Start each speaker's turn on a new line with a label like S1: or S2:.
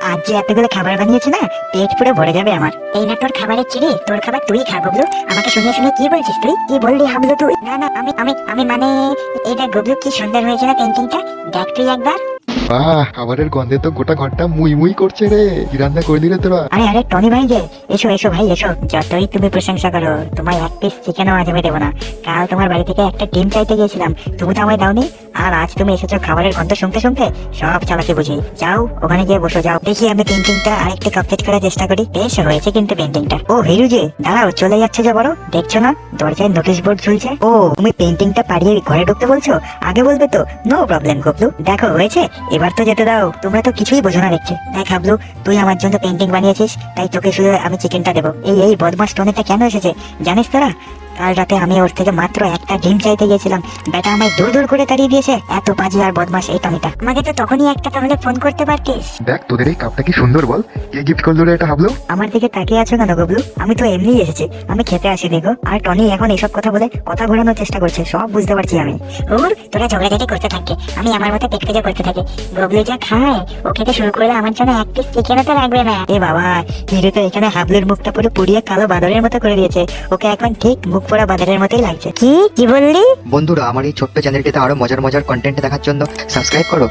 S1: আজ যে এতগুলো খাবার বানিয়েছে না, পেট পুরো ভরে যাবে আমার।
S2: এই না তোর খাবারের চিড়ে, তোর খাবার তুই খা গবলু। আমাকে শুনিয়ে শুনিয়ে কি বলছিস তুই? কি বললি হাবলু তুই? না না, আমি আমি আমি মানে এটা গবলু কি সুন্দর হয়েছে না পেন্টিংটা, দেখ তুই একবার।
S3: বাহ, খাবারের গন্ধে তো গোটা ঘরটা মুই মুই করছে রে। কি রান্না করলি রে তোরা?
S1: আরে আরে টনি ভাই যে, এসো এসো ভাই এসো। যতই তুমি প্রশংসা করো, তোমায় এক পিস চিকেনও আজ আমি দেবো না। কাল তোমার বাড়ি থেকে একটা ডিম চাইতে গিয়েছিলাম, তুমি তো আমায় দাওনি। আর আজ তুমি এসেছো খাবারের গন্ধ শুনতে শুনতে, সব চালাকি বুঝি। যাও ওখানে গিয়ে বসো, যাও। দেখি আমি পেন্টিংটা আরেকটু কমপ্লিট করার চেষ্টা করি। বেশ হয়েছে কিন্তু পেন্টিংটা। ও হিরু যে, দাঁড়াও, চলে যাচ্ছে যে বড়, দেখছো না দরজায় নোটিশ বোর্ড ঝুলছে? ও তুমি পেন্টিংটা পাড়িয়ে ঘরে ঢুকতে বলছো? আগে বলবে তো। নো প্রবলেম গবলু, দেখো হয়েছে, এবার তো যেতে দাও। তোমরা তো কিছুই বোঝো না দেখছি। দেখ হাবলু, তুই আমার জন্য পেন্টিং বানিয়েছিস, তাই তোকে শুধু আমি চিকেনটা দেবো। এই বদমাস টনিটা কেন এসেছে জানিস তোরা? কাল রাতে আমি ওর থেকে মাত্র একটা ডিম চাইতে গেছিলাম, বেটা আমায় দূর দূর করে তাড়িয়ে দিয়েছে। এত বাজি আর বদমাস এই টনিটা।
S2: আমাকে তো তখনই একটা তাহলে ফোন করতে পারতিস।
S3: দেখ তোদের এই কাপটা কি সুন্দর বল। কে গিফট করলো রে এটা হাবলু?
S1: আমার দিকে তাকিয়ে আছো কেন গবলু? আমি তো এমনিই এসেছি, আমি খেতে আসি দেখো। আর টনি এখন এসব কথা বলে কথা ঘোরানোর চেষ্টা করছে, সব বুঝতে পারছি আমি।
S2: ওর তোরা ঝগড়াঝাটি করতে থাকবে, আমি আমার মতো পেট কেজে করতে থাকি। গবলু যা খায়, ও খেতে শুরু করলে আমার জন্য এক পিস চিকেনও তো লাগবে না।
S1: এ বাবা, হিরো তো এখানে হাবলুর মুখটা পুরো পুড়িয়ে কালো বাদরের মতো করে দিয়েছে। ওকে এখন ঠিক মুখ পোড়া বাদরের মতোই লাগছে।
S2: কি কি বললি?
S4: বন্ধুরা, আমার এই ছোট্ট চ্যানেলটিতে আরো মজার মজার কন্টেন্ট দেখার জন্য সাবস্ক্রাইব করো।